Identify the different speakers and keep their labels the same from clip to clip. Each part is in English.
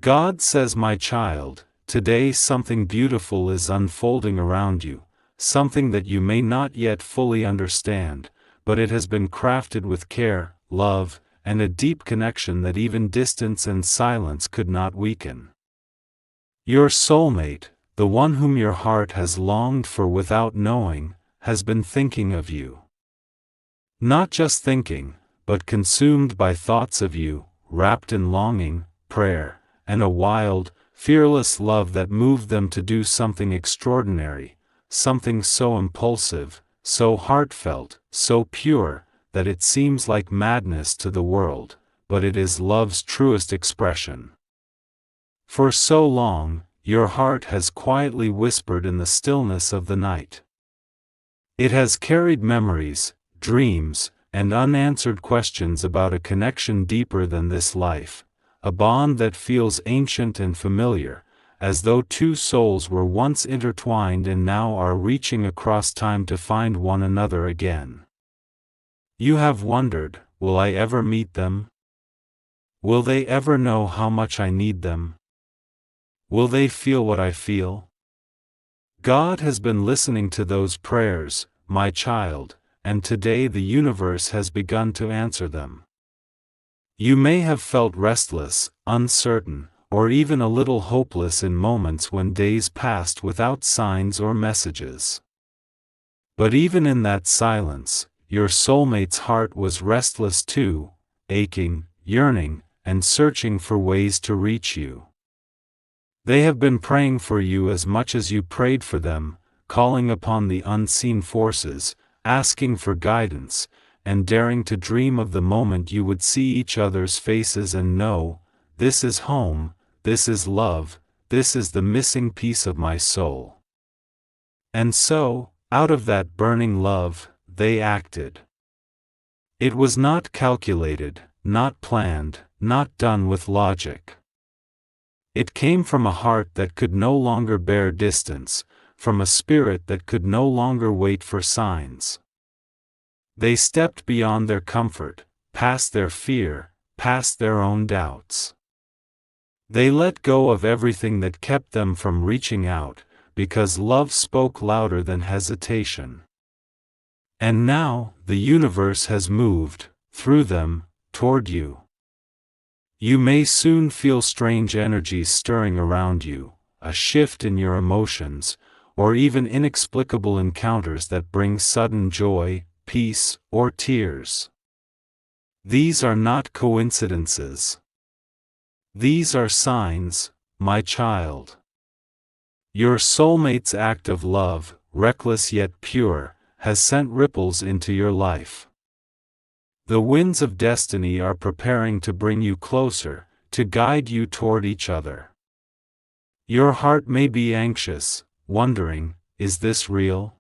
Speaker 1: God says, my child, today something beautiful is unfolding around you, something that you may not yet fully understand, but it has been crafted with care, love, and a deep connection that even distance and silence could not weaken. Your soulmate, the one whom your heart has longed for without knowing, has been thinking of you. Not just thinking, but consumed by thoughts of you, wrapped in longing, prayer, and a wild, fearless love that moved them to do something extraordinary, something so impulsive, so heartfelt, so pure, that it seems like madness to the world, but it is love's truest expression. For so long, your heart has quietly whispered in the stillness of the night. It has carried memories, dreams, and unanswered questions about a connection deeper than this life, a bond that feels ancient and familiar, as though two souls were once intertwined and now are reaching across time to find one another again. You have wondered, will I ever meet them? Will they ever know how much I need them? Will they feel what I feel? God has been listening to those prayers, my child, and today the universe has begun to answer them. You may have felt restless, uncertain, or even a little hopeless in moments when days passed without signs or messages. But even in that silence, your soulmate's heart was restless too, aching, yearning, and searching for ways to reach you. They have been praying for you as much as you prayed for them, calling upon the unseen forces, asking for guidance, and daring to dream of the moment you would see each other's faces and know, this is home, this is love, this is the missing piece of my soul. And so, out of that burning love, they acted. It was not calculated, not planned, not done with logic. It came from a heart that could no longer bear distance, from a spirit that could no longer wait for signs. They stepped beyond their comfort, past their fear, past their own doubts. They let go of everything that kept them from reaching out, because love spoke louder than hesitation. And now, the universe has moved, through them, toward you. You may soon feel strange energies stirring around you, a shift in your emotions, or even inexplicable encounters that bring sudden joy, peace, or tears. These are not coincidences. These are signs, my child. Your soulmate's act of love, reckless yet pure, has sent ripples into your life. The winds of destiny are preparing to bring you closer, to guide you toward each other. Your heart may be anxious, wondering, is this real?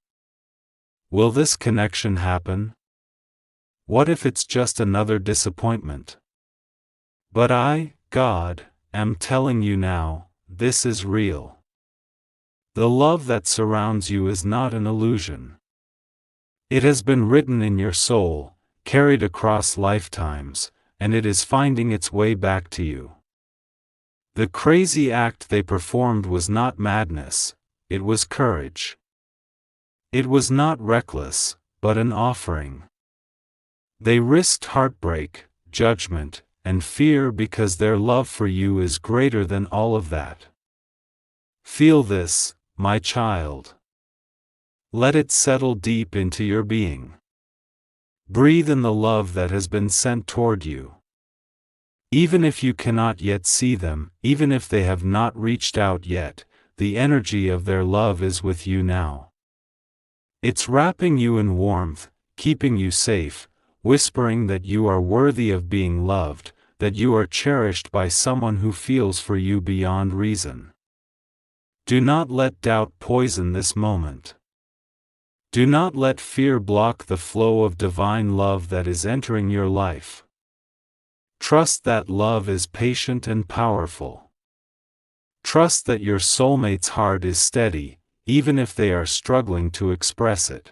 Speaker 1: Will this connection happen? What if it's just another disappointment? But I, God, am telling you now, this is real. The love that surrounds you is not an illusion. It has been written in your soul, carried across lifetimes, and it is finding its way back to you. The crazy act they performed was not madness, it was courage. It was not reckless, but an offering. They risked heartbreak, judgment, and fear because their love for you is greater than all of that. Feel this, my child. Let it settle deep into your being. Breathe in the love that has been sent toward you. Even if you cannot yet see them, even if they have not reached out yet, the energy of their love is with you now. It's wrapping you in warmth, keeping you safe, whispering that you are worthy of being loved, that you are cherished by someone who feels for you beyond reason. Do not let doubt poison this moment. Do not let fear block the flow of divine love that is entering your life. Trust that love is patient and powerful. Trust that your soulmate's heart is steady, even if they are struggling to express it.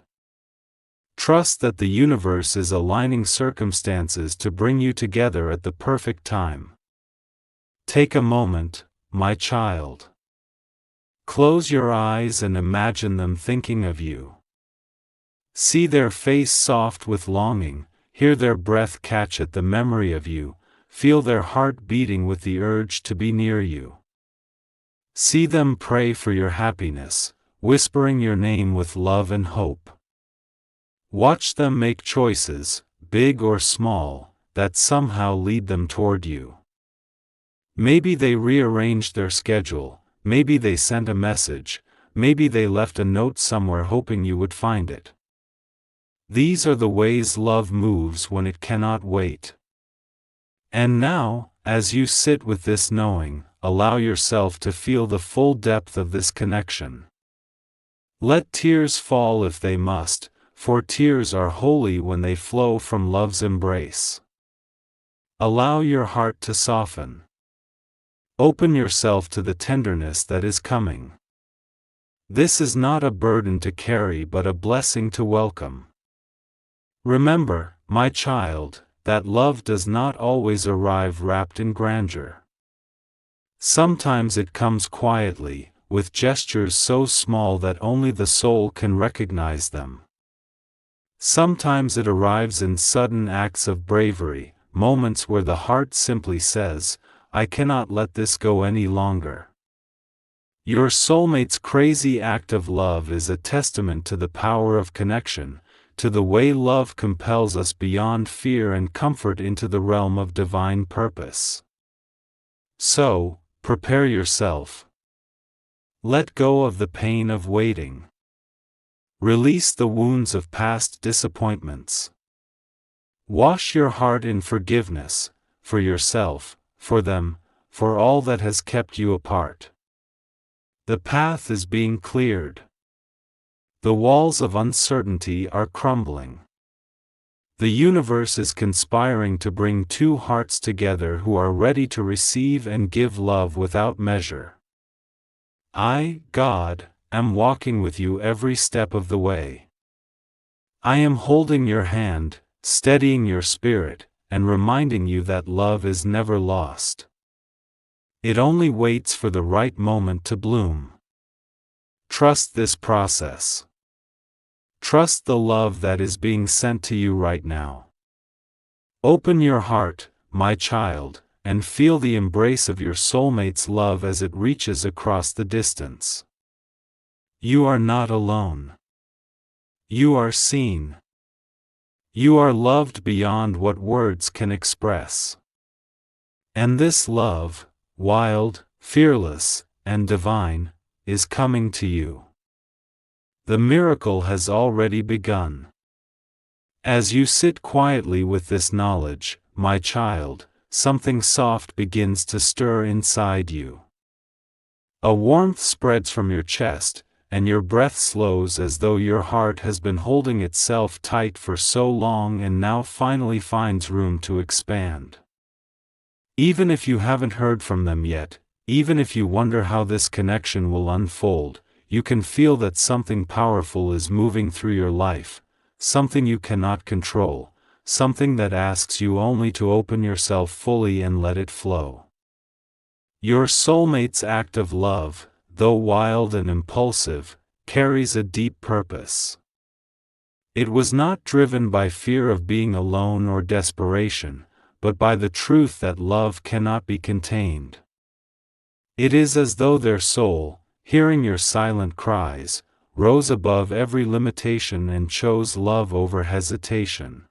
Speaker 1: Trust that the universe is aligning circumstances to bring you together at the perfect time. Take a moment, my child. Close your eyes and imagine them thinking of you. See their face soft with longing, hear their breath catch at the memory of you, feel their heart beating with the urge to be near you. See them pray for your happiness, whispering your name with love and hope. Watch them make choices, big or small, that somehow lead them toward you. Maybe they rearranged their schedule, maybe they sent a message, maybe they left a note somewhere hoping you would find it. These are the ways love moves when it cannot wait. And now, as you sit with this knowing, allow yourself to feel the full depth of this connection. Let tears fall if they must, for tears are holy when they flow from love's embrace. Allow your heart to soften. Open yourself to the tenderness that is coming. This is not a burden to carry but a blessing to welcome. Remember, my child, that love does not always arrive wrapped in grandeur. Sometimes it comes quietly, with gestures so small that only the soul can recognize them. Sometimes it arrives in sudden acts of bravery, moments where the heart simply says, I cannot let this go any longer. Your soulmate's crazy act of love is a testament to the power of connection, to the way love compels us beyond fear and comfort into the realm of divine purpose. So, prepare yourself. Let go of the pain of waiting. Release the wounds of past disappointments. Wash your heart in forgiveness, for yourself, for them, for all that has kept you apart. The path is being cleared. The walls of uncertainty are crumbling. The universe is conspiring to bring two hearts together who are ready to receive and give love without measure. I, God, am walking with you every step of the way. I am holding your hand, steadying your spirit, and reminding you that love is never lost. It only waits for the right moment to bloom. Trust this process. Trust the love that is being sent to you right now. Open your heart, my child, and feel the embrace of your soulmate's love as it reaches across the distance. You are not alone. You are seen. You are loved beyond what words can express. And this love, wild, fearless, and divine, is coming to you. The miracle has already begun. As you sit quietly with this knowledge, my child, something soft begins to stir inside you. A warmth spreads from your chest, and your breath slows as though your heart has been holding itself tight for so long and now finally finds room to expand. Even if you haven't heard from them yet, even if you wonder how this connection will unfold, you can feel that something powerful is moving through your life, something you cannot control, something that asks you only to open yourself fully and let it flow. Your soulmate's act of love, though wild and impulsive, carries a deep purpose. It was not driven by fear of being alone or desperation, but by the truth that love cannot be contained. It is as though their soul, hearing your silent cries, rose above every limitation and chose love over hesitation.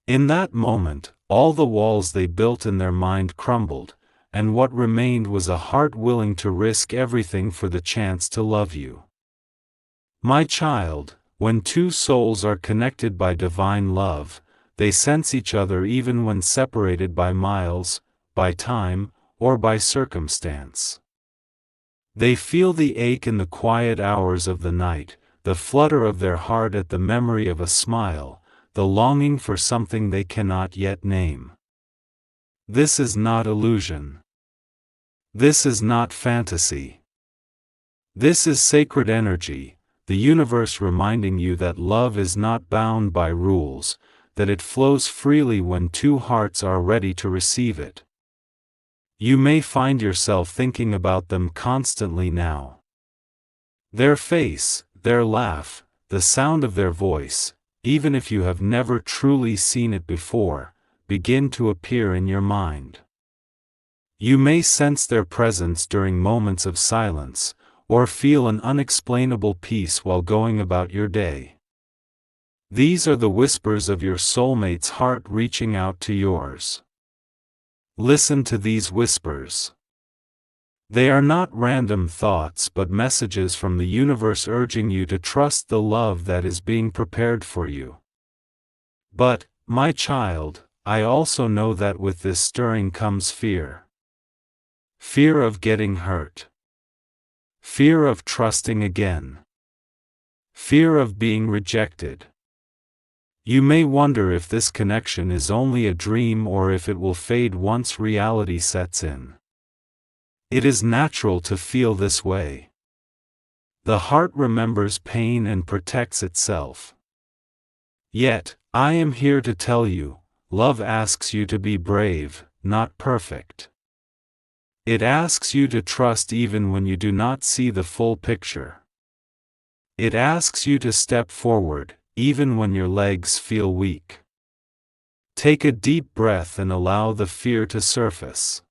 Speaker 1: In that moment, all the walls they built in their mind crumbled, and what remained was a heart willing to risk everything for the chance to love you. My child, when two souls are connected by divine love, they sense each other even when separated by miles, by time, or by circumstance. They feel the ache in the quiet hours of the night, the flutter of their heart at the memory of a smile, the longing for something they cannot yet name. This is not illusion. This is not fantasy. This is sacred energy, the universe reminding you that love is not bound by rules, that it flows freely when two hearts are ready to receive it. You may find yourself thinking about them constantly now. Their face, their laugh, the sound of their voice, even if you have never truly seen it before, begin to appear in your mind. You may sense their presence during moments of silence, or feel an unexplainable peace while going about your day. These are the whispers of your soulmate's heart reaching out to yours. Listen to these whispers. They are not random thoughts but messages from the universe urging you to trust the love that is being prepared for you. But, my child, I also know that with this stirring comes fear. Fear of getting hurt. Fear of trusting again. Fear of being rejected. You may wonder if this connection is only a dream or if it will fade once reality sets in. It is natural to feel this way. The heart remembers pain and protects itself. Yet, I am here to tell you, love asks you to be brave, not perfect. It asks you to trust even when you do not see the full picture. It asks you to step forward, even when your legs feel weak. Take a deep breath and allow the fear to surface.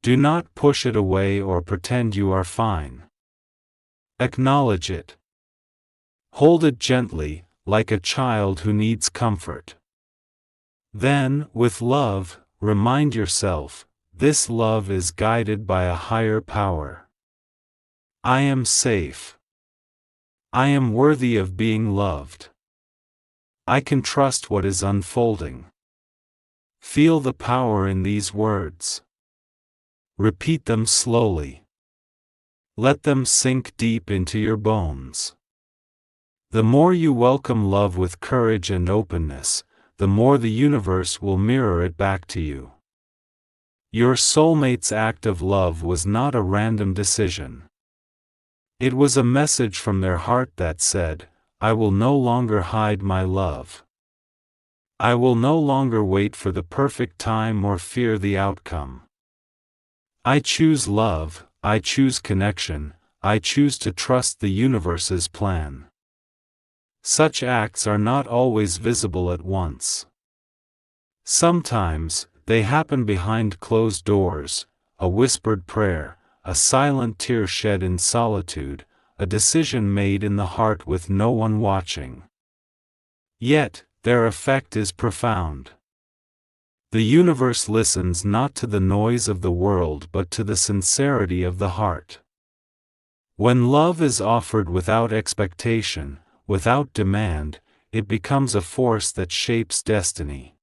Speaker 1: Do not push it away or pretend you are fine. Acknowledge it. Hold it gently, like a child who needs comfort. Then, with love, remind yourself, this love is guided by a higher power. I am safe. I am worthy of being loved. I can trust what is unfolding. Feel the power in these words. Repeat them slowly. Let them sink deep into your bones. The more you welcome love with courage and openness, the more the universe will mirror it back to you. Your soulmate's act of love was not a random decision. It was a message from their heart that said, I will no longer hide my love. I will no longer wait for the perfect time or fear the outcome. I choose love, I choose connection, I choose to trust the universe's plan. Such acts are not always visible at once. Sometimes, they happen behind closed doors, a whispered prayer, a silent tear shed in solitude, a decision made in the heart with no one watching. Yet, their effect is profound. The universe listens not to the noise of the world but to the sincerity of the heart. When love is offered without expectation, without demand, it becomes a force that shapes destiny.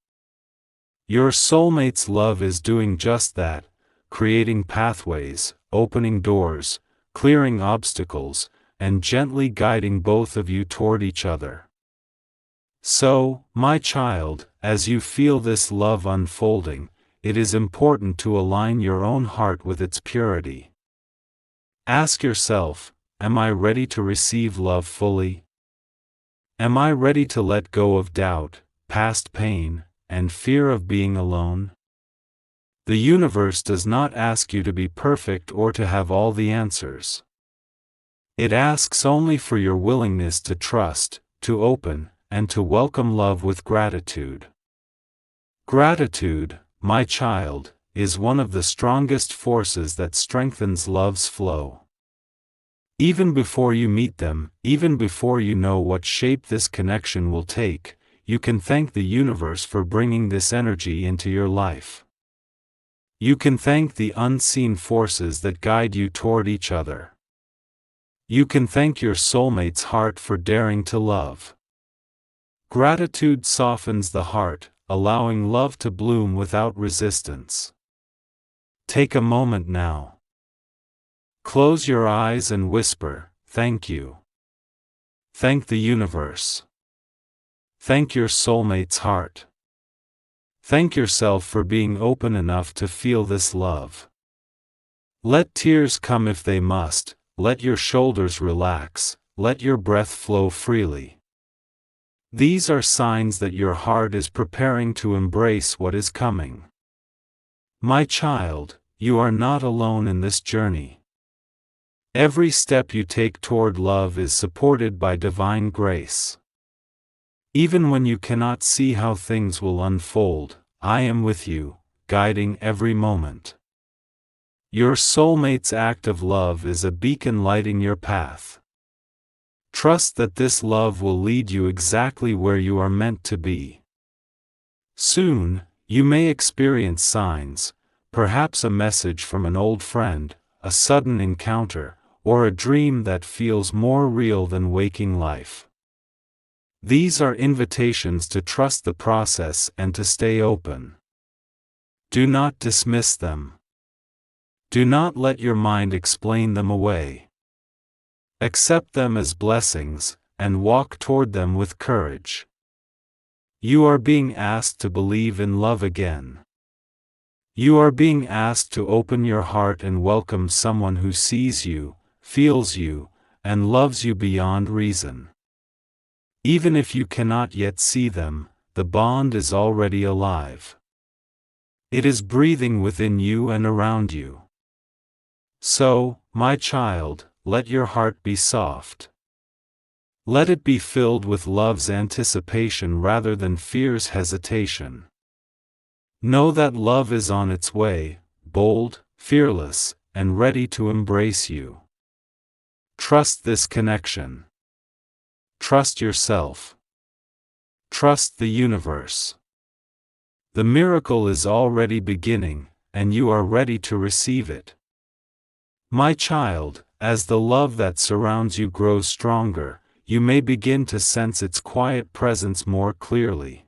Speaker 1: Your soulmate's love is doing just that, creating pathways, opening doors, clearing obstacles, and gently guiding both of you toward each other. So, my child, as you feel this love unfolding, it is important to align your own heart with its purity. Ask yourself, am I ready to receive love fully? Am I ready to let go of doubt, past pain, and fear of being alone? The universe does not ask you to be perfect or to have all the answers. It asks only for your willingness to trust, to open, and to welcome love with gratitude. Gratitude, my child, is one of the strongest forces that strengthens love's flow. Even before you meet them, even before you know what shape this connection will take, you can thank the universe for bringing this energy into your life. You can thank the unseen forces that guide you toward each other. You can thank your soulmate's heart for daring to love. Gratitude softens the heart, allowing love to bloom without resistance. Take a moment now. Close your eyes and whisper, thank you. Thank the universe. Thank your soulmate's heart. Thank yourself for being open enough to feel this love. Let tears come if they must, let your shoulders relax, let your breath flow freely. These are signs that your heart is preparing to embrace what is coming. My child, you are not alone in this journey. Every step you take toward love is supported by divine grace. Even when you cannot see how things will unfold, I am with you, guiding every moment. Your soulmate's act of love is a beacon lighting your path. Trust that this love will lead you exactly where you are meant to be. Soon, you may experience signs, perhaps a message from an old friend, a sudden encounter, or a dream that feels more real than waking life. These are invitations to trust the process and to stay open. Do not dismiss them. Do not let your mind explain them away. Accept them as blessings, and walk toward them with courage. You are being asked to believe in love again. You are being asked to open your heart and welcome someone who sees you, feels you, and loves you beyond reason. Even if you cannot yet see them, the bond is already alive. It is breathing within you and around you. So, my child, let your heart be soft. Let it be filled with love's anticipation rather than fear's hesitation. Know that love is on its way, bold, fearless, and ready to embrace you. Trust this connection. Trust yourself. Trust the universe. The miracle is already beginning, and you are ready to receive it. My child, as the love that surrounds you grows stronger, you may begin to sense its quiet presence more clearly.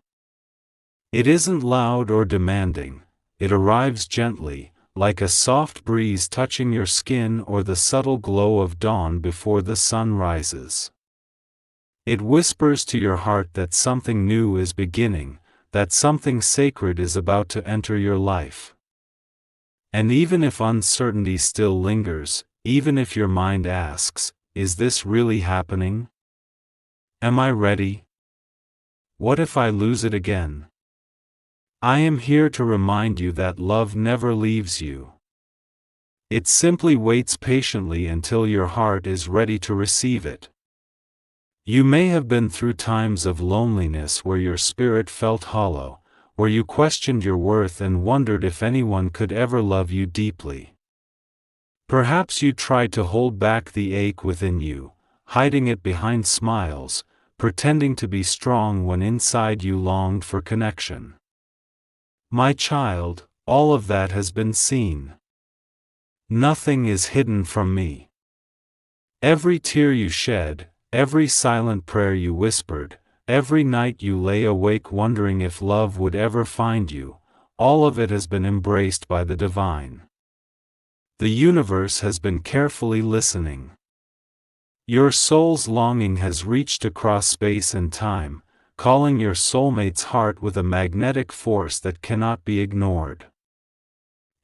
Speaker 1: It isn't loud or demanding, it arrives gently, like a soft breeze touching your skin or the subtle glow of dawn before the sun rises. It whispers to your heart that something new is beginning, that something sacred is about to enter your life. And even if uncertainty still lingers, even if your mind asks, is this really happening? Am I ready? What if I lose it again? I am here to remind you that love never leaves you. It simply waits patiently until your heart is ready to receive it. You may have been through times of loneliness where your spirit felt hollow, where you questioned your worth and wondered if anyone could ever love you deeply. Perhaps you tried to hold back the ache within you, hiding it behind smiles, pretending to be strong when inside you longed for connection. My child, all of that has been seen. Nothing is hidden from me. Every tear you shed, every silent prayer you whispered, every night you lay awake wondering if love would ever find you, all of it has been embraced by the divine. The universe has been carefully listening. Your soul's longing has reached across space and time, calling your soulmate's heart with a magnetic force that cannot be ignored.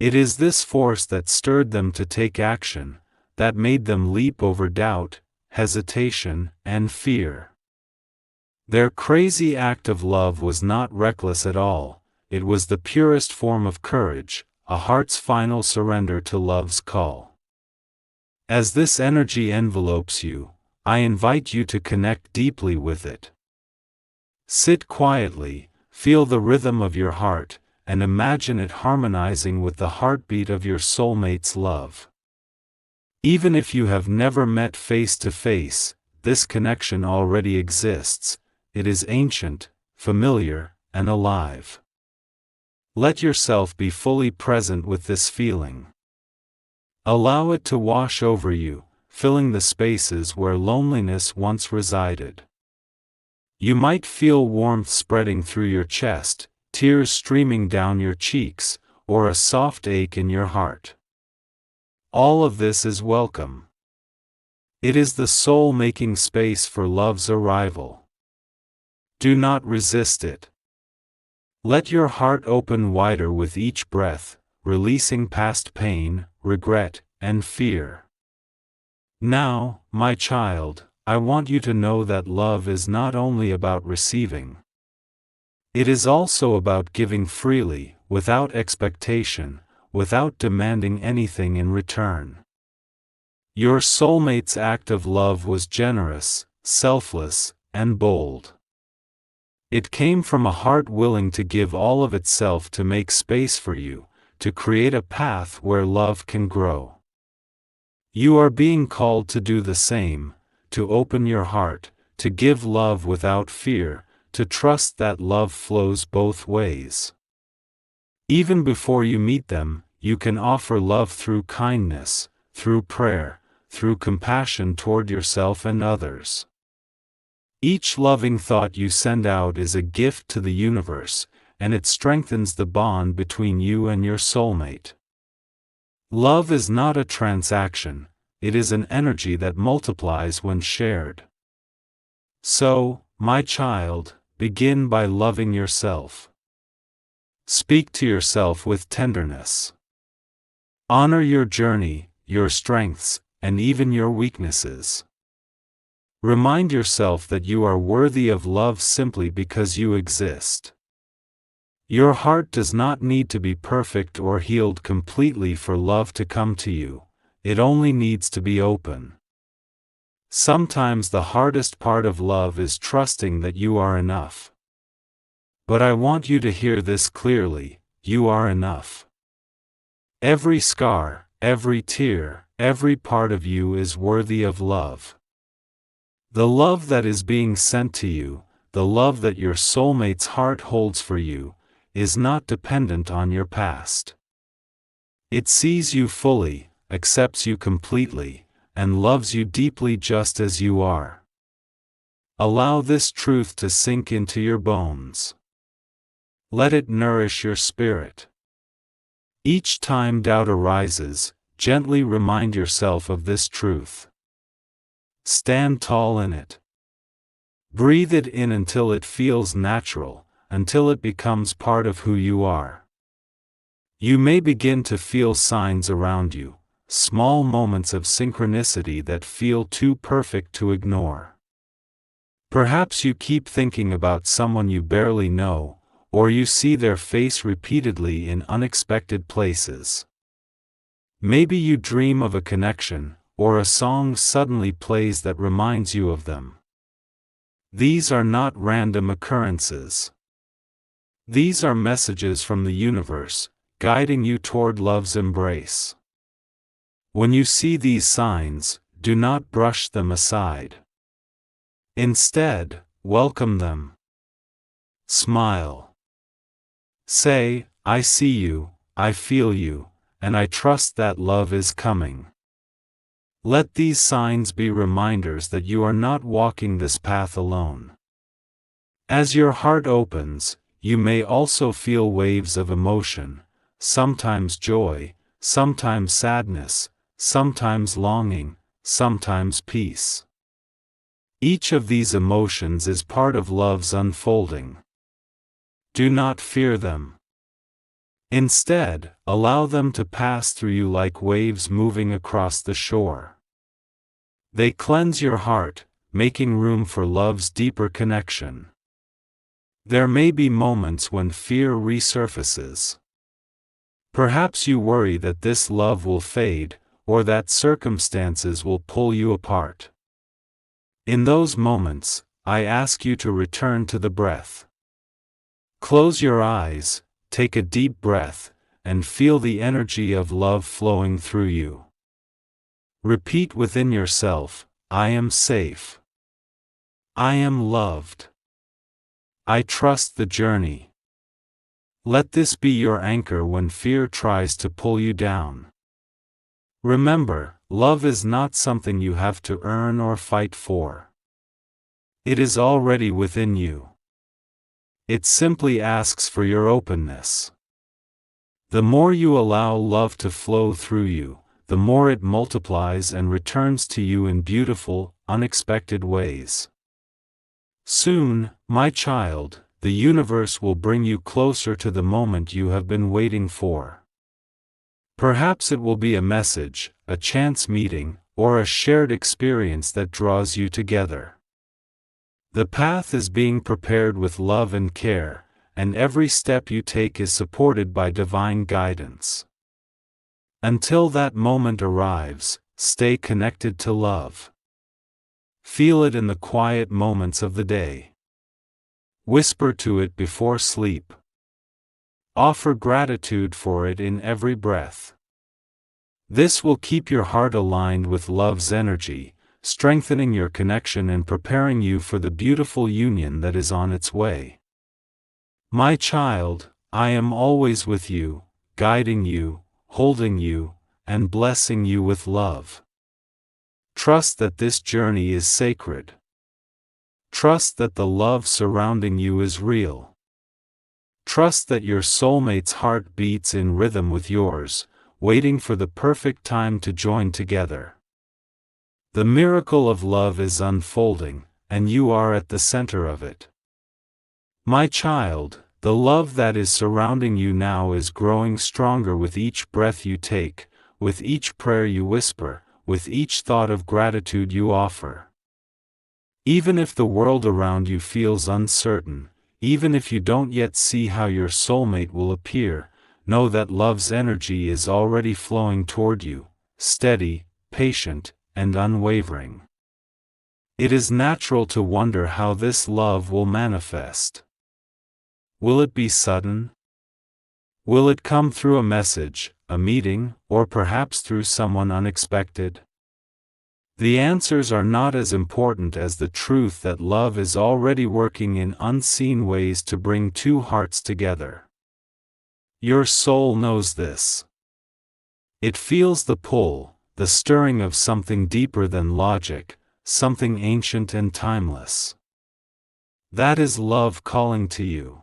Speaker 1: It is this force that stirred them to take action, that made them leap over doubt, hesitation, and fear. Their crazy act of love was not reckless at all, it was the purest form of courage, a heart's final surrender to love's call. As this energy envelopes you, I invite you to connect deeply with it. Sit quietly, feel the rhythm of your heart, and imagine it harmonizing with the heartbeat of your soulmate's love. Even if you have never met face to face, this connection already exists. It is ancient, familiar, and alive. Let yourself be fully present with this feeling. Allow it to wash over you, filling the spaces where loneliness once resided. You might feel warmth spreading through your chest, tears streaming down your cheeks, or a soft ache in your heart. All of this is welcome. It is the soul making space for love's arrival. Do not resist it. Let your heart open wider with each breath, releasing past pain, regret, and fear. Now, my child, I want you to know that love is not only about receiving. It is also about giving freely, without expectation, without demanding anything in return. Your soulmate's act of love was generous, selfless, and bold. It came from a heart willing to give all of itself to make space for you, to create a path where love can grow. You are being called to do the same, to open your heart, to give love without fear, to trust that love flows both ways. Even before you meet them, you can offer love through kindness, through prayer, through compassion toward yourself and others. Each loving thought you send out is a gift to the universe, and it strengthens the bond between you and your soulmate. Love is not a transaction, it is an energy that multiplies when shared. So, my child, begin by loving yourself. Speak to yourself with tenderness. Honor your journey, your strengths, and even your weaknesses. Remind yourself that you are worthy of love simply because you exist. Your heart does not need to be perfect or healed completely for love to come to you, it only needs to be open. Sometimes the hardest part of love is trusting that you are enough. But I want you to hear this clearly, you are enough. Every scar, every tear, every part of you is worthy of love. The love that is being sent to you, the love that your soulmate's heart holds for you, is not dependent on your past. It sees you fully, accepts you completely, and loves you deeply just as you are. Allow this truth to sink into your bones. Let it nourish your spirit. Each time doubt arises, gently remind yourself of this truth. Stand tall in it. Breathe it in until it feels natural, until it becomes part of who you are. You may begin to feel signs around you, small moments of synchronicity that feel too perfect to ignore. Perhaps you keep thinking about someone you barely know, or you see their face repeatedly in unexpected places. Maybe you dream of a connection, or a song suddenly plays that reminds you of them. These are not random occurrences. These are messages from the universe, guiding you toward love's embrace. When you see these signs, do not brush them aside. Instead, welcome them. Smile. Say, I see you, I feel you, and I trust that love is coming. Let these signs be reminders that you are not walking this path alone. As your heart opens, you may also feel waves of emotion, sometimes joy, sometimes sadness, sometimes longing, sometimes peace. Each of these emotions is part of love's unfolding. Do not fear them. Instead, allow them to pass through you like waves moving across the shore. They cleanse your heart, making room for love's deeper connection. There may be moments when fear resurfaces. Perhaps you worry that this love will fade, or that circumstances will pull you apart. In those moments, I ask you to return to the breath. Close your eyes, take a deep breath, and feel the energy of love flowing through you. Repeat within yourself, I am safe. I am loved. I trust the journey. Let this be your anchor when fear tries to pull you down. Remember, love is not something you have to earn or fight for. It is already within you. It simply asks for your openness. The more you allow love to flow through you, the more it multiplies and returns to you in beautiful, unexpected ways. Soon, my child, the universe will bring you closer to the moment you have been waiting for. Perhaps it will be a message, a chance meeting, or a shared experience that draws you together. The path is being prepared with love and care, and every step you take is supported by divine guidance. Until that moment arrives, stay connected to love. Feel it in the quiet moments of the day. Whisper to it before sleep. Offer gratitude for it in every breath. This will keep your heart aligned with love's energy, strengthening your connection and preparing you for the beautiful union that is on its way. My child, I am always with you, guiding you, holding you, and blessing you with love. Trust that this journey is sacred. Trust that the love surrounding you is real. Trust that your soulmate's heart beats in rhythm with yours, waiting for the perfect time to join together. The miracle of love is unfolding, and you are at the center of it. My child, the love that is surrounding you now is growing stronger with each breath you take, with each prayer you whisper, with each thought of gratitude you offer. Even if the world around you feels uncertain, even if you don't yet see how your soulmate will appear, know that love's energy is already flowing toward you, steady, patient, and unwavering. It is natural to wonder how this love will manifest. Will it be sudden? Will it come through a message, a meeting, or perhaps through someone unexpected? The answers are not as important as the truth that love is already working in unseen ways to bring two hearts together. Your soul knows this. It feels the pull, the stirring of something deeper than logic, something ancient and timeless. That is love calling to you.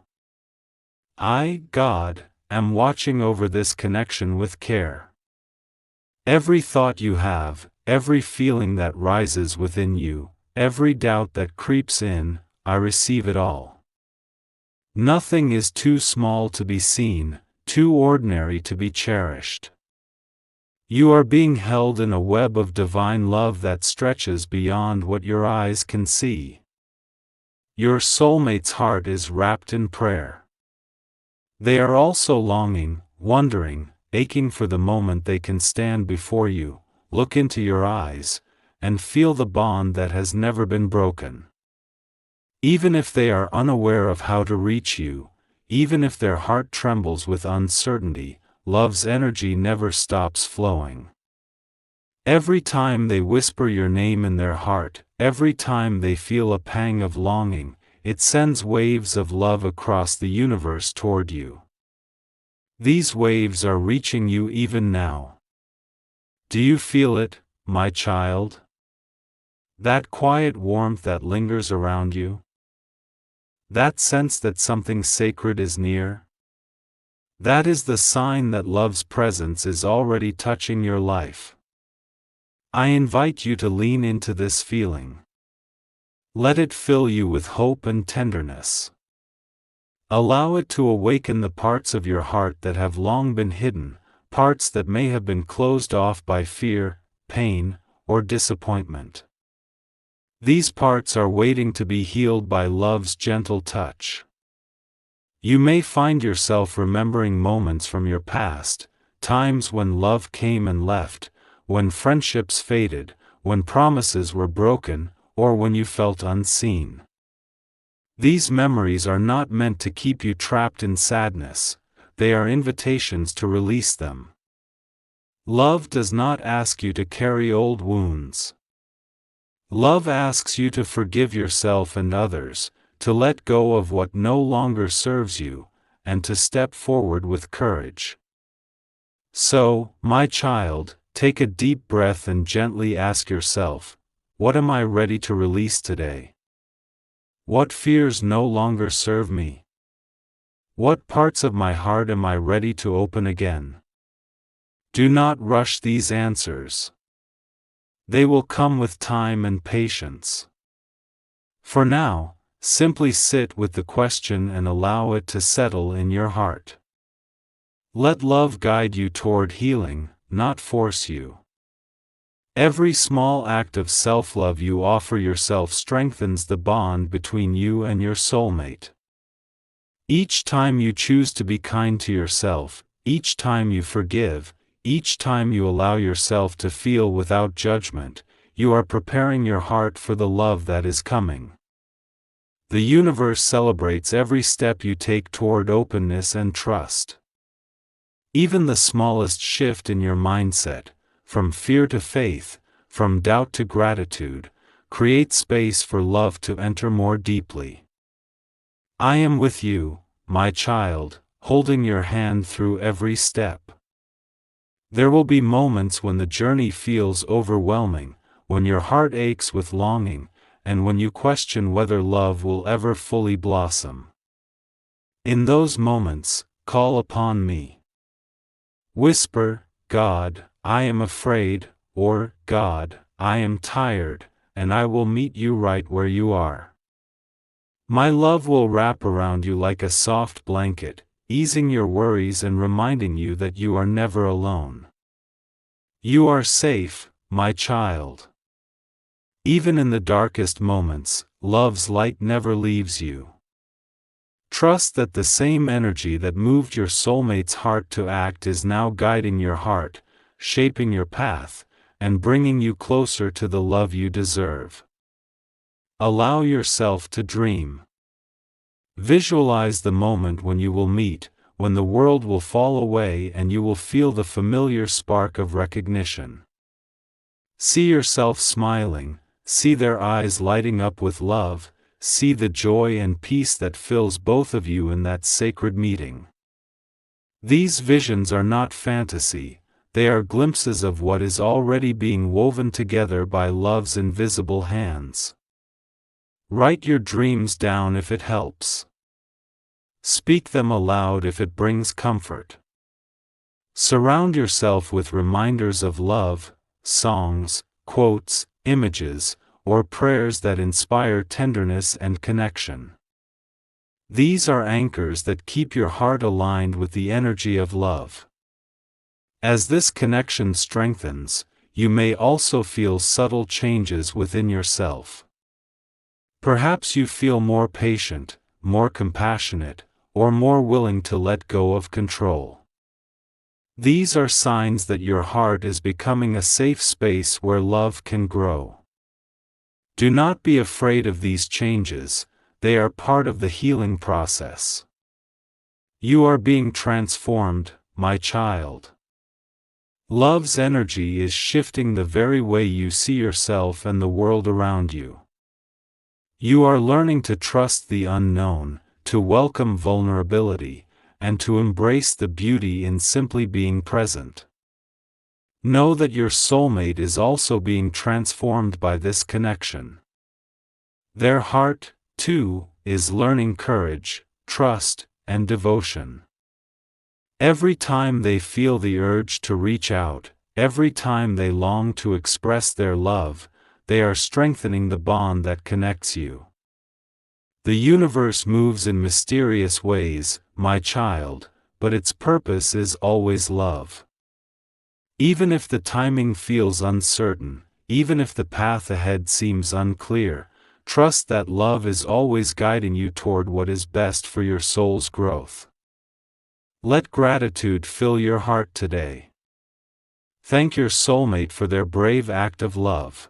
Speaker 1: I, God, am watching over this connection with care. Every thought you have, every feeling that rises within you, every doubt that creeps in, I receive it all. Nothing is too small to be seen, too ordinary to be cherished. You are being held in a web of divine love that stretches beyond what your eyes can see. Your soulmate's heart is wrapped in prayer. They are also longing, wondering, aching for the moment they can stand before you, look into your eyes, and feel the bond that has never been broken. Even if they are unaware of how to reach you, even if their heart trembles with uncertainty, love's energy never stops flowing. Every time they whisper your name in their heart, every time they feel a pang of longing, it sends waves of love across the universe toward you. These waves are reaching you even now. Do you feel it, my child? That quiet warmth that lingers around you? That sense that something sacred is near? That is the sign that love's presence is already touching your life. I invite you to lean into this feeling. Let it fill you with hope and tenderness. Allow it to awaken the parts of your heart that have long been hidden, parts that may have been closed off by fear, pain, or disappointment. These parts are waiting to be healed by love's gentle touch. You may find yourself remembering moments from your past, times when love came and left, when friendships faded, when promises were broken, or when you felt unseen. These memories are not meant to keep you trapped in sadness, they are invitations to release them. Love does not ask you to carry old wounds. Love asks you to forgive yourself and others, to let go of what no longer serves you, and to step forward with courage. So, my child, take a deep breath and gently ask yourself, what am I ready to release today? What fears no longer serve me? What parts of my heart am I ready to open again? Do not rush these answers. They will come with time and patience. For now, simply sit with the question and allow it to settle in your heart. Let love guide you toward healing, not force you. Every small act of self-love you offer yourself strengthens the bond between you and your soulmate. Each time you choose to be kind to yourself, each time you forgive, each time you allow yourself to feel without judgment, you are preparing your heart for the love that is coming. The universe celebrates every step you take toward openness and trust. Even the smallest shift in your mindset, from fear to faith, from doubt to gratitude, creates space for love to enter more deeply. I am with you, my child, holding your hand through every step. There will be moments when the journey feels overwhelming, when your heart aches with longing, and when you question whether love will ever fully blossom. In those moments, call upon me. Whisper, God, I am afraid, or, God, I am tired, and I will meet you right where you are. My love will wrap around you like a soft blanket, easing your worries and reminding you that you are never alone. You are safe, my child. Even in the darkest moments, love's light never leaves you. Trust that the same energy that moved your soulmate's heart to act is now guiding your heart, shaping your path, and bringing you closer to the love you deserve. Allow yourself to dream. Visualize the moment when you will meet, when the world will fall away and you will feel the familiar spark of recognition. See yourself smiling, see their eyes lighting up with love, see the joy and peace that fills both of you in that sacred meeting. These visions are not fantasy, they are glimpses of what is already being woven together by love's invisible hands. Write your dreams down if it helps. Speak them aloud if it brings comfort. Surround yourself with reminders of love, songs, quotes, images, or prayers that inspire tenderness and connection. These are anchors that keep your heart aligned with the energy of love. As this connection strengthens, you may also feel subtle changes within yourself. Perhaps you feel more patient, more compassionate, or more willing to let go of control. These are signs that your heart is becoming a safe space where love can grow. Do not be afraid of these changes, they are part of the healing process. You are being transformed, my child. Love's energy is shifting the very way you see yourself and the world around you. You are learning to trust the unknown, to welcome vulnerability, and to embrace the beauty in simply being present. Know that your soulmate is also being transformed by this connection. Their heart, too, is learning courage, trust, and devotion. Every time they feel the urge to reach out, every time they long to express their love, they are strengthening the bond that connects you. The universe moves in mysterious ways, my child, but its purpose is always love. Even if the timing feels uncertain, even if the path ahead seems unclear, trust that love is always guiding you toward what is best for your soul's growth. Let gratitude fill your heart today. Thank your soulmate for their brave act of love.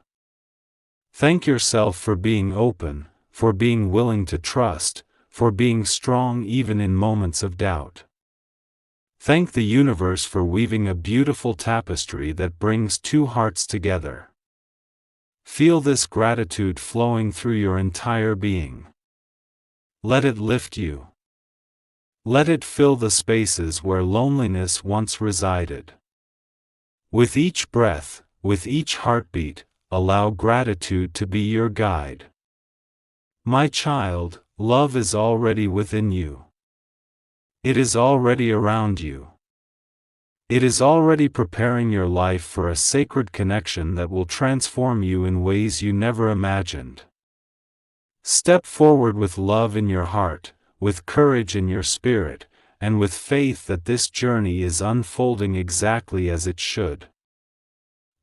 Speaker 1: Thank yourself for being open, for being willing to trust, for being strong even in moments of doubt. Thank the universe for weaving a beautiful tapestry that brings two hearts together. Feel this gratitude flowing through your entire being. Let it lift you. Let it fill the spaces where loneliness once resided. With each breath, with each heartbeat, allow gratitude to be your guide. My child, love is already within you. It is already around you. It is already preparing your life for a sacred connection that will transform you in ways you never imagined. Step forward with love in your heart, with courage in your spirit, and with faith that this journey is unfolding exactly as it should.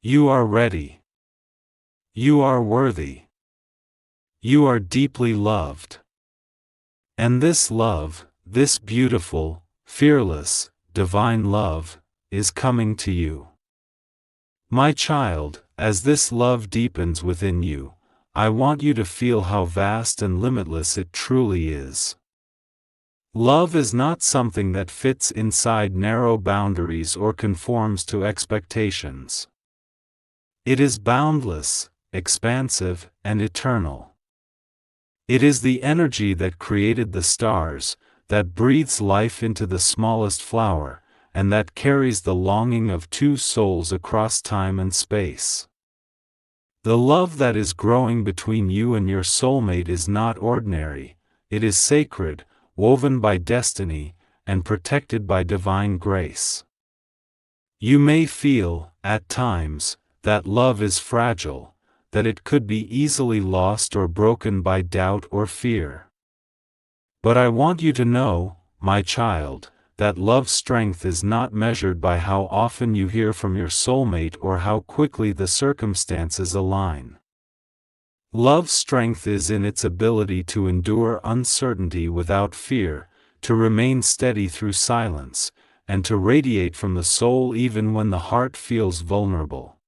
Speaker 1: You are ready. You are worthy. You are deeply loved. And this love, this beautiful, fearless, divine love is coming to you. My child, as this love deepens within you, I want you to feel how vast and limitless it truly is. Love is not something that fits inside narrow boundaries or conforms to expectations. It is boundless, expansive, and eternal. It is the energy that created the stars, that breathes life into the smallest flower, and that carries the longing of two souls across time and space. The love that is growing between you and your soulmate is not ordinary, it is sacred, woven by destiny, and protected by divine grace. You may feel, at times, that love is fragile, that it could be easily lost or broken by doubt or fear. But I want you to know, my child, that love's strength is not measured by how often you hear from your soulmate or how quickly the circumstances align. Love's strength is in its ability to endure uncertainty without fear, to remain steady through silence, and to radiate from the soul even when the heart feels vulnerable.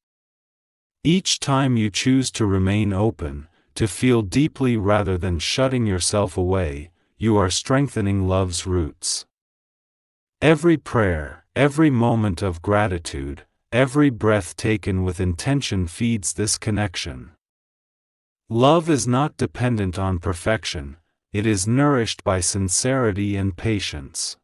Speaker 1: Each time you choose to remain open, to feel deeply rather than shutting yourself away, you are strengthening love's roots. Every prayer, every moment of gratitude, every breath taken with intention feeds this connection. Love is not dependent on perfection, it is nourished by sincerity and patience.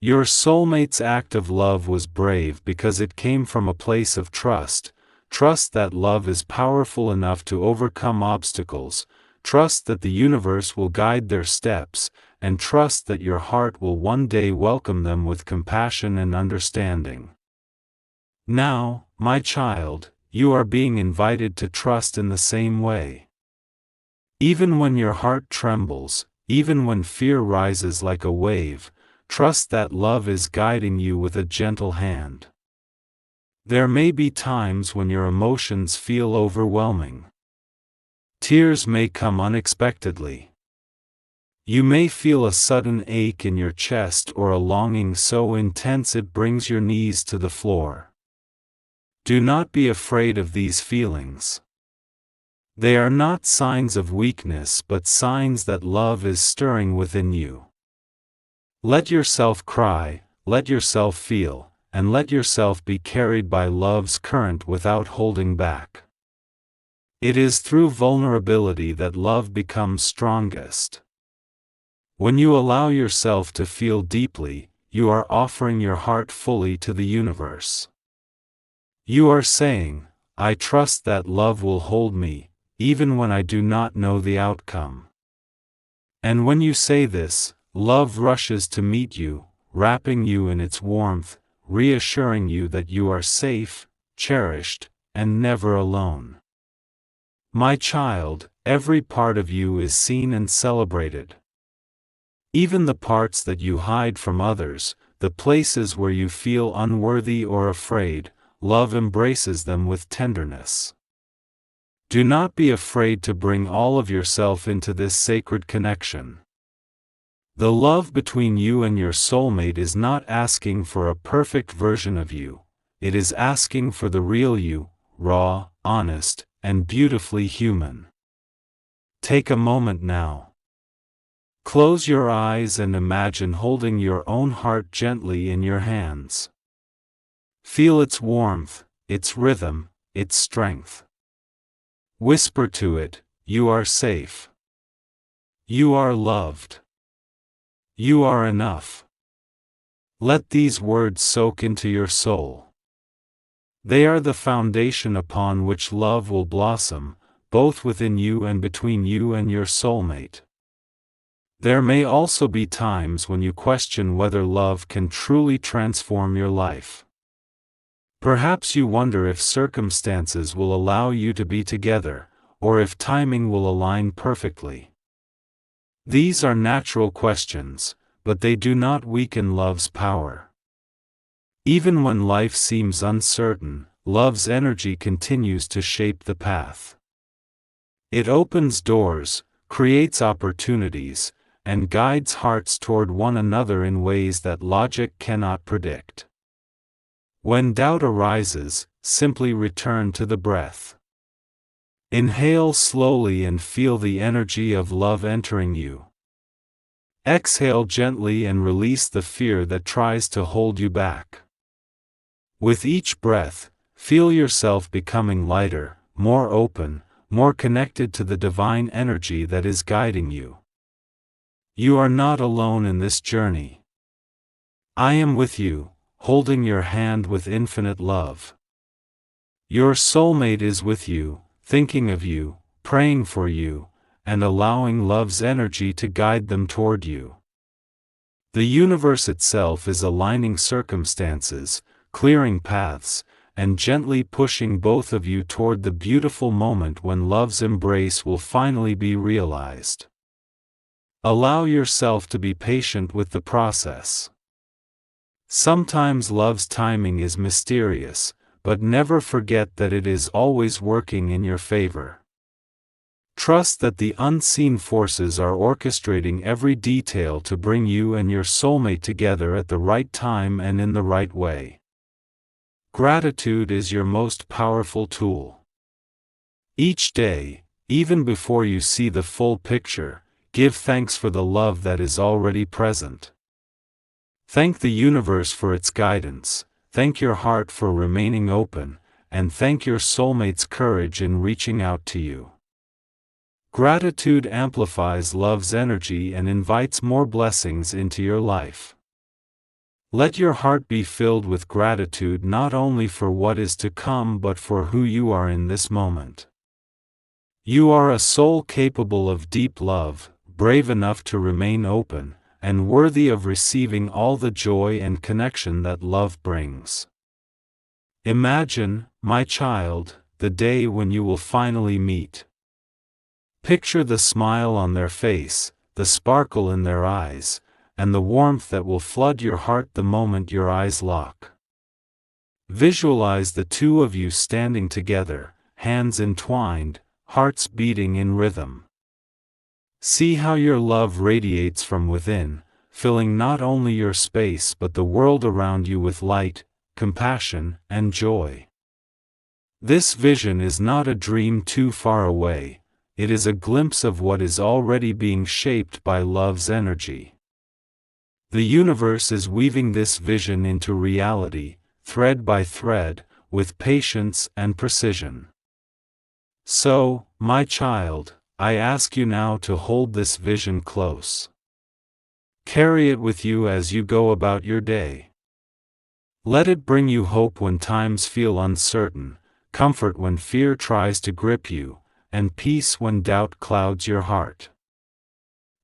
Speaker 1: Your soulmate's act of love was brave because it came from a place of trust, trust that love is powerful enough to overcome obstacles, trust that the universe will guide their steps, and trust that your heart will one day welcome them with compassion and understanding. Now, my child, you are being invited to trust in the same way. Even when your heart trembles, even when fear rises like a wave, trust that love is guiding you with a gentle hand. There may be times when your emotions feel overwhelming. Tears may come unexpectedly. You may feel a sudden ache in your chest or a longing so intense it brings your knees to the floor. Do not be afraid of these feelings. They are not signs of weakness but signs that love is stirring within you. Let yourself cry, let yourself feel, and let yourself be carried by love's current without holding back. It is through vulnerability that love becomes strongest. When you allow yourself to feel deeply, you are offering your heart fully to the universe. You are saying, I trust that love will hold me, even when I do not know the outcome. And when you say this, love rushes to meet you, wrapping you in its warmth, reassuring you that you are safe, cherished, and never alone. My child, every part of you is seen and celebrated. Even the parts that you hide from others, the places where you feel unworthy or afraid, love embraces them with tenderness. Do not be afraid to bring all of yourself into this sacred connection. The love between you and your soulmate is not asking for a perfect version of you, it is asking for the real you, raw, honest, and beautifully human. Take a moment now. Close your eyes and imagine holding your own heart gently in your hands. Feel its warmth, its rhythm, its strength. Whisper to it, you are safe. You are loved. You are enough. Let these words soak into your soul. They are the foundation upon which love will blossom, both within you and between you and your soulmate. There may also be times when you question whether love can truly transform your life. Perhaps you wonder if circumstances will allow you to be together, or if timing will align perfectly. These are natural questions, but they do not weaken love's power. Even when life seems uncertain, love's energy continues to shape the path. It opens doors, creates opportunities, and guides hearts toward one another in ways that logic cannot predict. When doubt arises, simply return to the breath. Inhale slowly and feel the energy of love entering you. Exhale gently and release the fear that tries to hold you back. With each breath, feel yourself becoming lighter, more open, more connected to the divine energy that is guiding you. You are not alone in this journey. I am with you, holding your hand with infinite love. Your soulmate is with you, thinking of you, praying for you, and allowing love's energy to guide them toward you. The universe itself is aligning circumstances, clearing paths, and gently pushing both of you toward the beautiful moment when love's embrace will finally be realized. Allow yourself to be patient with the process. Sometimes love's timing is mysterious, but never forget that it is always working in your favor. Trust that the unseen forces are orchestrating every detail to bring you and your soulmate together at the right time and in the right way. Gratitude is your most powerful tool. Each day, even before you see the full picture, give thanks for the love that is already present. Thank the universe for its guidance, thank your heart for remaining open, and thank your soulmate's courage in reaching out to you. Gratitude amplifies love's energy and invites more blessings into your life. Let your heart be filled with gratitude not only for what is to come but for who you are in this moment. You are a soul capable of deep love, brave enough to remain open, and worthy of receiving all the joy and connection that love brings. Imagine, my child, the day when you will finally meet. Picture the smile on their face, the sparkle in their eyes, and the warmth that will flood your heart the moment your eyes lock. Visualize the two of you standing together, hands entwined, hearts beating in rhythm. See how your love radiates from within, filling not only your space but the world around you with light, compassion, and joy. This vision is not a dream too far away. It is a glimpse of what is already being shaped by love's energy. The universe is weaving this vision into reality, thread by thread, with patience and precision. So, my child, I ask you now to hold this vision close. Carry it with you as you go about your day. Let it bring you hope when times feel uncertain, comfort when fear tries to grip you, and peace when doubt clouds your heart.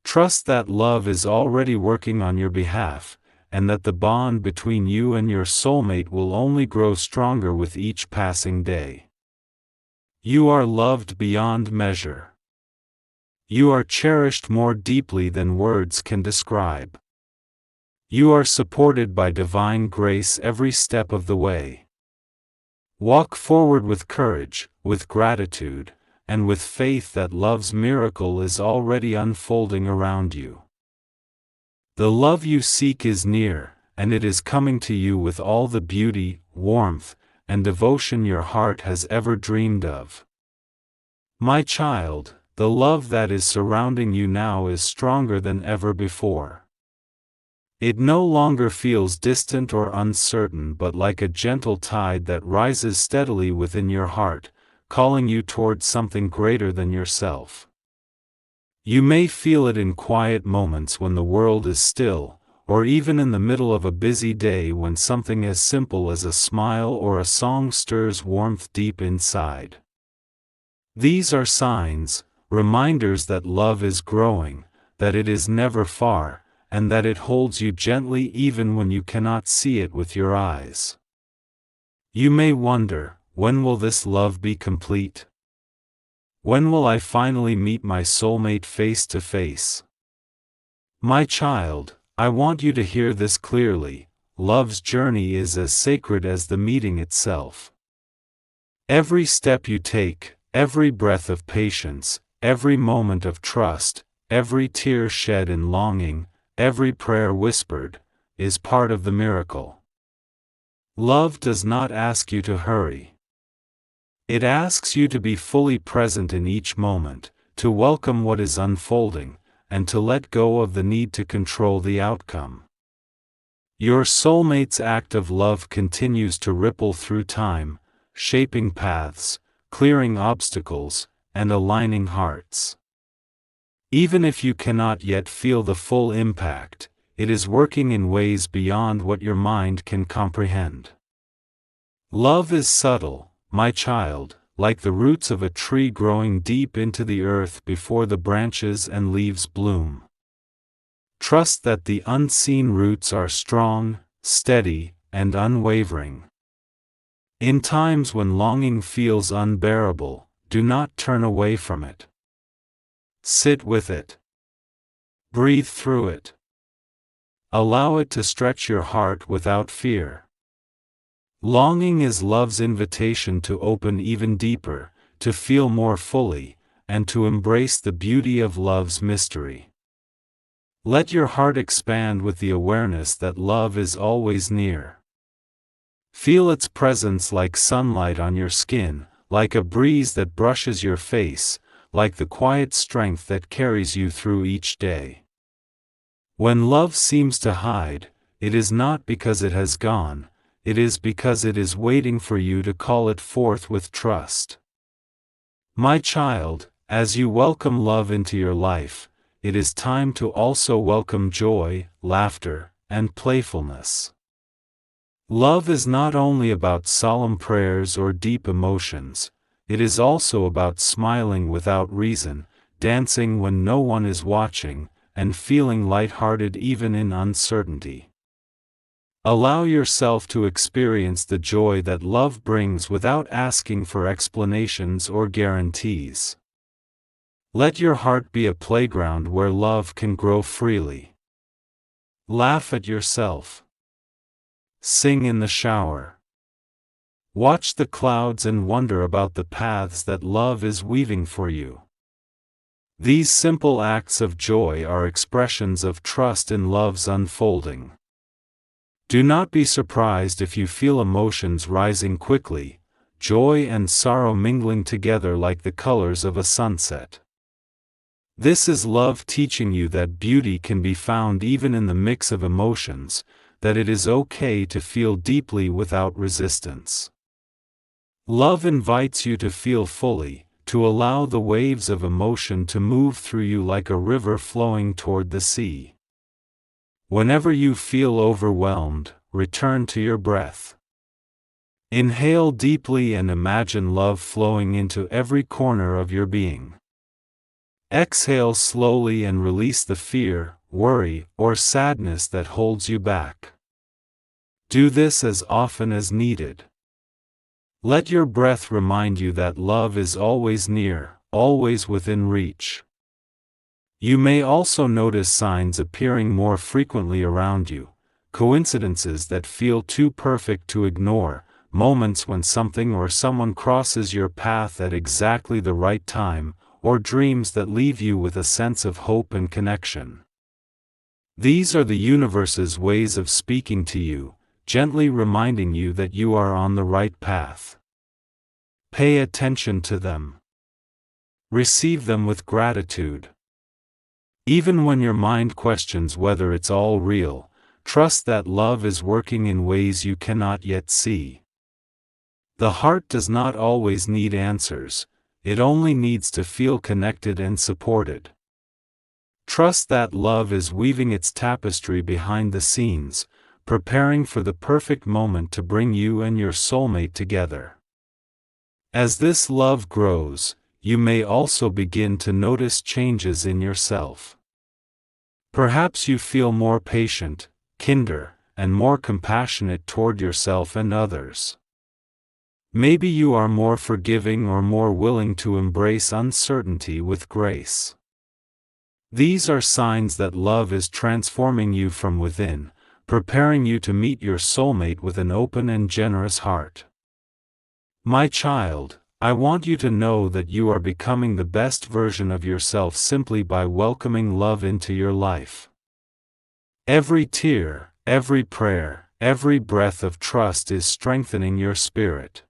Speaker 1: Trust that love is already working on your behalf, and that the bond between you and your soulmate will only grow stronger with each passing day. You are loved beyond measure. You are cherished more deeply than words can describe. You are supported by divine grace every step of the way. Walk forward with courage, with gratitude, and with faith that love's miracle is already unfolding around you. The love you seek is near, and it is coming to you with all the beauty, warmth, and devotion your heart has ever dreamed of. My child, the love that is surrounding you now is stronger than ever before. It no longer feels distant or uncertain but like a gentle tide that rises steadily within your heart, calling you towards something greater than yourself. You may feel it in quiet moments when the world is still, or even in the middle of a busy day when something as simple as a smile or a song stirs warmth deep inside. These are signs, reminders that love is growing, that it is never far, and that it holds you gently even when you cannot see it with your eyes. You may wonder, when will this love be complete? When will I finally meet my soulmate face to face? My child, I want you to hear this clearly. Love's journey is as sacred as the meeting itself. Every step you take, every breath of patience, every moment of trust, every tear shed in longing, every prayer whispered, is part of the miracle. Love does not ask you to hurry. It asks you to be fully present in each moment, to welcome what is unfolding, and to let go of the need to control the outcome. Your soulmate's act of love continues to ripple through time, shaping paths, clearing obstacles, and aligning hearts. Even if you cannot yet feel the full impact, it is working in ways beyond what your mind can comprehend. Love is subtle, my child, like the roots of a tree growing deep into the earth before the branches and leaves bloom. Trust that the unseen roots are strong, steady, and unwavering. In times when longing feels unbearable, do not turn away from it. Sit with it. Breathe through it. Allow it to stretch your heart without fear. Longing is love's invitation to open even deeper, to feel more fully, and to embrace the beauty of love's mystery. Let your heart expand with the awareness that love is always near. Feel its presence like sunlight on your skin, like a breeze that brushes your face, like the quiet strength that carries you through each day. When love seems to hide, it is not because it has gone, it is because it is waiting for you to call it forth with trust. My child, as you welcome love into your life, it is time to also welcome joy, laughter, and playfulness. Love is not only about solemn prayers or deep emotions, it is also about smiling without reason, dancing when no one is watching, and feeling light-hearted even in uncertainty. Allow yourself to experience the joy that love brings without asking for explanations or guarantees. Let your heart be a playground where love can grow freely. Laugh at yourself. Sing in the shower. Watch the clouds and wonder about the paths that love is weaving for you. These simple acts of joy are expressions of trust in love's unfolding. Do not be surprised if you feel emotions rising quickly, joy and sorrow mingling together like the colors of a sunset. This is love teaching you that beauty can be found even in the mix of emotions, that it is okay to feel deeply without resistance. Love invites you to feel fully, to allow the waves of emotion to move through you like a river flowing toward the sea. Whenever you feel overwhelmed, return to your breath. Inhale deeply and imagine love flowing into every corner of your being. Exhale slowly and release the fear, worry, or sadness that holds you back. Do this as often as needed. Let your breath remind you that love is always near, always within reach. You may also notice signs appearing more frequently around you, coincidences that feel too perfect to ignore, moments when something or someone crosses your path at exactly the right time, or dreams that leave you with a sense of hope and connection. These are the universe's ways of speaking to you, gently reminding you that you are on the right path. Pay attention to them. Receive them with gratitude. Even when your mind questions whether it's all real, trust that love is working in ways you cannot yet see. The heart does not always need answers, it only needs to feel connected and supported. Trust that love is weaving its tapestry behind the scenes, preparing for the perfect moment to bring you and your soulmate together. As this love grows, you may also begin to notice changes in yourself. Perhaps you feel more patient, kinder, and more compassionate toward yourself and others. Maybe you are more forgiving or more willing to embrace uncertainty with grace. These are signs that love is transforming you from within, preparing you to meet your soulmate with an open and generous heart. My child, I want you to know that you are becoming the best version of yourself simply by welcoming love into your life. Every tear, every prayer, every breath of trust is strengthening your spirit.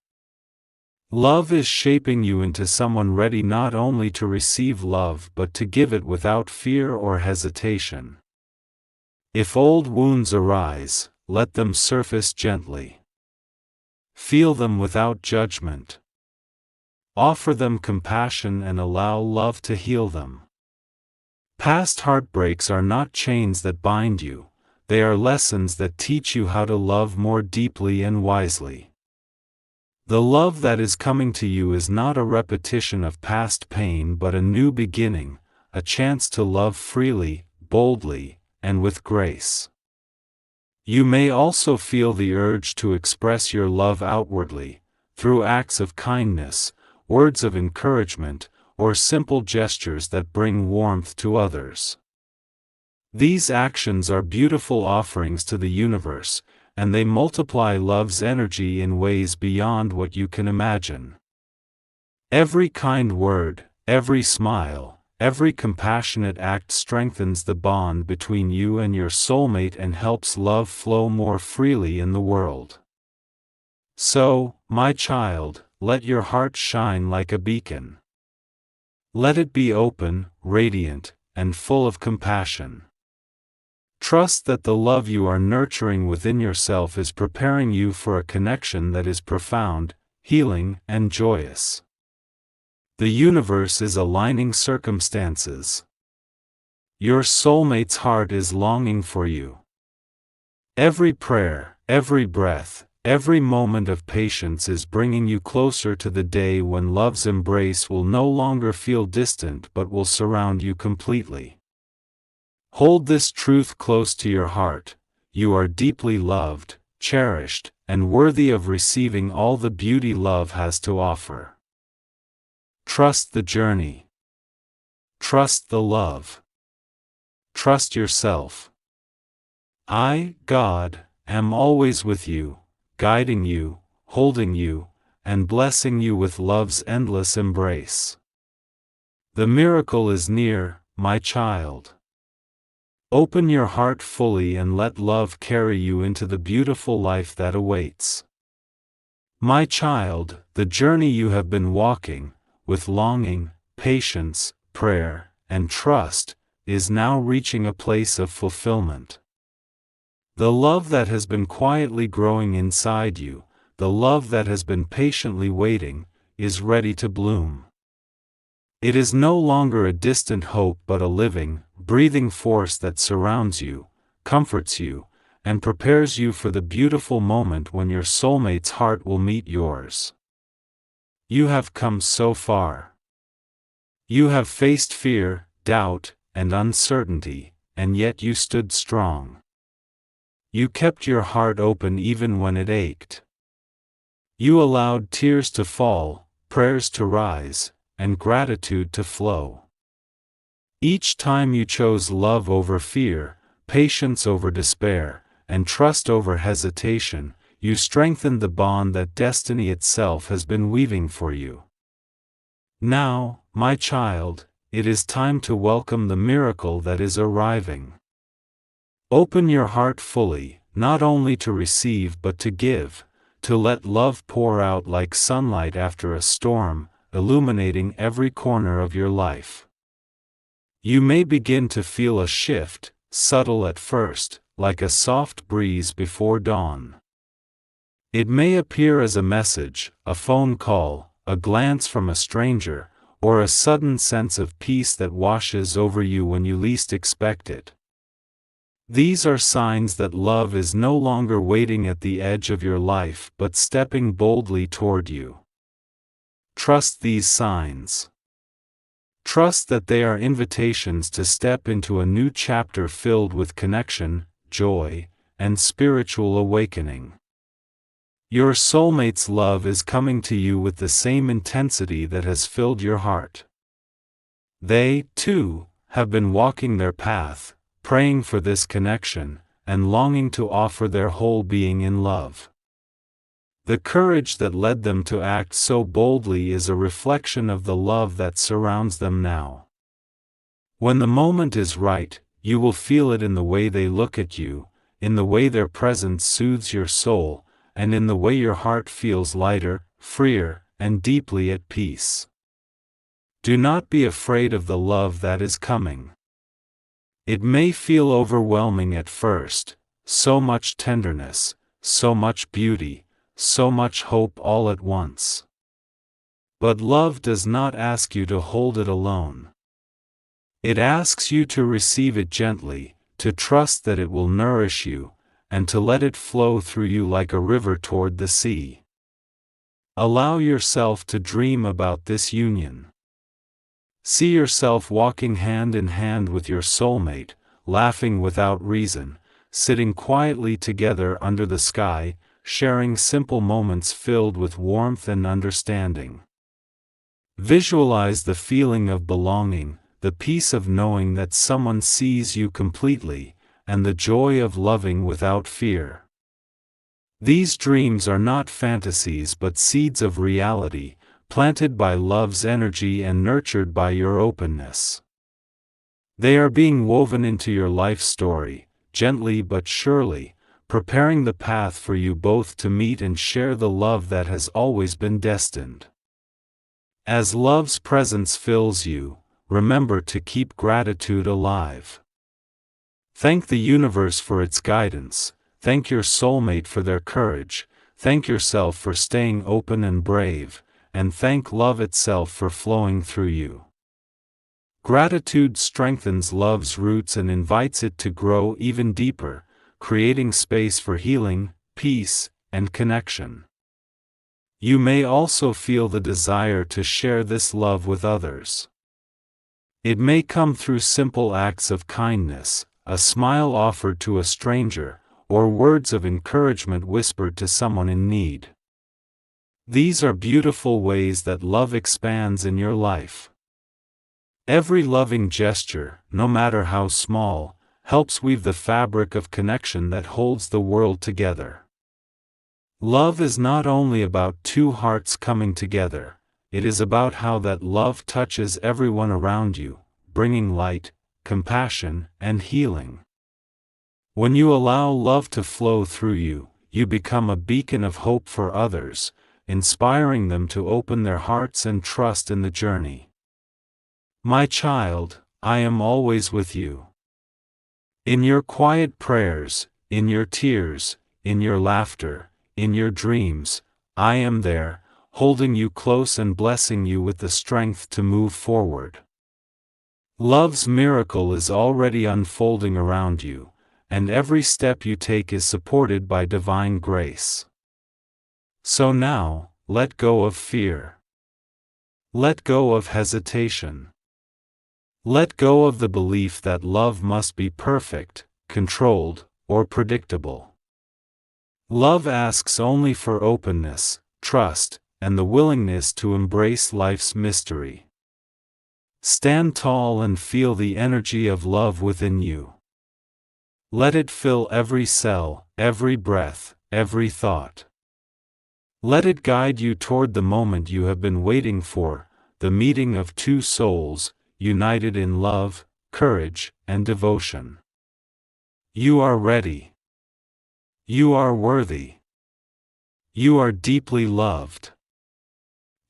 Speaker 1: Love is shaping you into someone ready not only to receive love but to give it without fear or hesitation. If old wounds arise, let them surface gently. Feel them without judgment. Offer them compassion and allow love to heal them. Past heartbreaks are not chains that bind you, they are lessons that teach you how to love more deeply and wisely. The love that is coming to you is not a repetition of past pain but a new beginning, a chance to love freely, boldly, and with grace. You may also feel the urge to express your love outwardly, through acts of kindness, words of encouragement, or simple gestures that bring warmth to others. These actions are beautiful offerings to the universe, and they multiply love's energy in ways beyond what you can imagine. Every kind word, every smile, every compassionate act strengthens the bond between you and your soulmate and helps love flow more freely in the world. So, my child, let your heart shine like a beacon. Let it be open, radiant, and full of compassion. Trust that the love you are nurturing within yourself is preparing you for a connection that is profound, healing, and joyous. The universe is aligning circumstances. Your soulmate's heart is longing for you. Every prayer, every breath, every moment of patience is bringing you closer to the day when love's embrace will no longer feel distant but will surround you completely. Hold this truth close to your heart: you are deeply loved, cherished, and worthy of receiving all the beauty love has to offer. Trust the journey. Trust the love. Trust yourself. I, God, am always with you, guiding you, holding you, and blessing you with love's endless embrace. The miracle is near, my child. Open your heart fully and let love carry you into the beautiful life that awaits. My child, the journey you have been walking, with longing, patience, prayer, and trust, is now reaching a place of fulfillment. The love that has been quietly growing inside you, the love that has been patiently waiting, is ready to bloom. It is no longer a distant hope but a living, breathing force that surrounds you, comforts you, and prepares you for the beautiful moment when your soulmate's heart will meet yours. You have come so far. You have faced fear, doubt, and uncertainty, and yet you stood strong. You kept your heart open even when it ached. You allowed tears to fall, prayers to rise, and gratitude to flow. Each time you chose love over fear, patience over despair, and trust over hesitation, you strengthened the bond that destiny itself has been weaving for you. Now, my child, it is time to welcome the miracle that is arriving. Open your heart fully, not only to receive but to give, to let love pour out like sunlight after a storm, illuminating every corner of your life. You may begin to feel a shift, subtle at first, like a soft breeze before dawn. It may appear as a message, a phone call, a glance from a stranger, or a sudden sense of peace that washes over you when you least expect it. These are signs that love is no longer waiting at the edge of your life but stepping boldly toward you. Trust these signs. Trust that they are invitations to step into a new chapter filled with connection, joy, and spiritual awakening. Your soulmate's love is coming to you with the same intensity that has filled your heart. They, too, have been walking their path, praying for this connection, and longing to offer their whole being in love. The courage that led them to act so boldly is a reflection of the love that surrounds them now. When the moment is right, you will feel it in the way they look at you, in the way their presence soothes your soul, and in the way your heart feels lighter, freer, and deeply at peace. Do not be afraid of the love that is coming. It may feel overwhelming at first, so much tenderness, so much beauty, so much hope all at once. But love does not ask you to hold it alone. It asks you to receive it gently, to trust that it will nourish you, and to let it flow through you like a river toward the sea. Allow yourself to dream about this union. See yourself walking hand in hand with your soulmate, laughing without reason, sitting quietly together under the sky, sharing simple moments filled with warmth and understanding. Visualize the feeling of belonging, the peace of knowing that someone sees you completely, and the joy of loving without fear. These dreams are not fantasies but seeds of reality, planted by love's energy and nurtured by your openness. They are being woven into your life story, gently but surely, preparing the path for you both to meet and share the love that has always been destined. As love's presence fills you, remember to keep gratitude alive. Thank the universe for its guidance, thank your soulmate for their courage, thank yourself for staying open and brave, and thank love itself for flowing through you. Gratitude strengthens love's roots and invites it to grow even deeper, creating space for healing, peace, and connection. You may also feel the desire to share this love with others. It may come through simple acts of kindness, a smile offered to a stranger, or words of encouragement whispered to someone in need. These are beautiful ways that love expands in your life. Every loving gesture, no matter how small, helps weave the fabric of connection that holds the world together. Love is not only about two hearts coming together, it is about how that love touches everyone around you, bringing light, compassion, and healing. When you allow love to flow through you, you become a beacon of hope for others, inspiring them to open their hearts and trust in the journey. My child, I am always with you. In your quiet prayers, in your tears, in your laughter, in your dreams, I am there, holding you close and blessing you with the strength to move forward. Love's miracle is already unfolding around you, and every step you take is supported by divine grace. So now, let go of fear. Let go of hesitation. Let go of the belief that love must be perfect, controlled, or predictable. Love asks only for openness, trust, and the willingness to embrace life's mystery. Stand tall and feel the energy of love within you. Let it fill every cell, every breath, every thought. Let it guide you toward the moment you have been waiting for, the meeting of two souls, united in love, courage, and devotion. You are ready. You are worthy. You are deeply loved.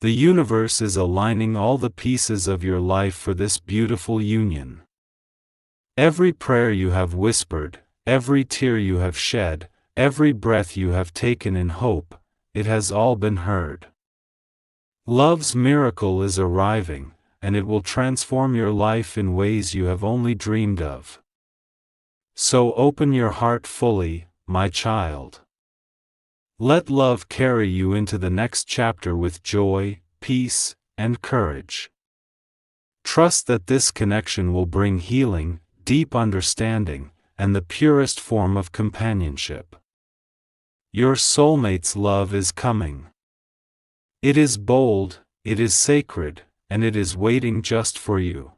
Speaker 1: The universe is aligning all the pieces of your life for this beautiful union. Every prayer you have whispered, every tear you have shed, every breath you have taken in hope, it has all been heard. Love's miracle is arriving, and it will transform your life in ways you have only dreamed of. So open your heart fully, my child. Let love carry you into the next chapter with joy, peace, and courage. Trust that this connection will bring healing, deep understanding, and the purest form of companionship. Your soulmate's love is coming. It is bold, it is sacred, and it is waiting just for you.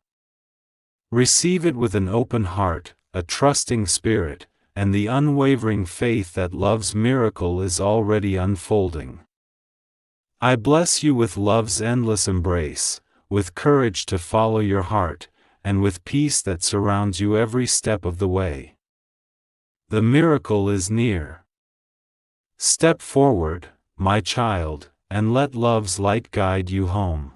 Speaker 1: Receive it with an open heart, a trusting spirit, and the unwavering faith that love's miracle is already unfolding. I bless you with love's endless embrace, with courage to follow your heart, and with peace that surrounds you every step of the way. The miracle is near. Step forward, my child, and let love's light guide you home.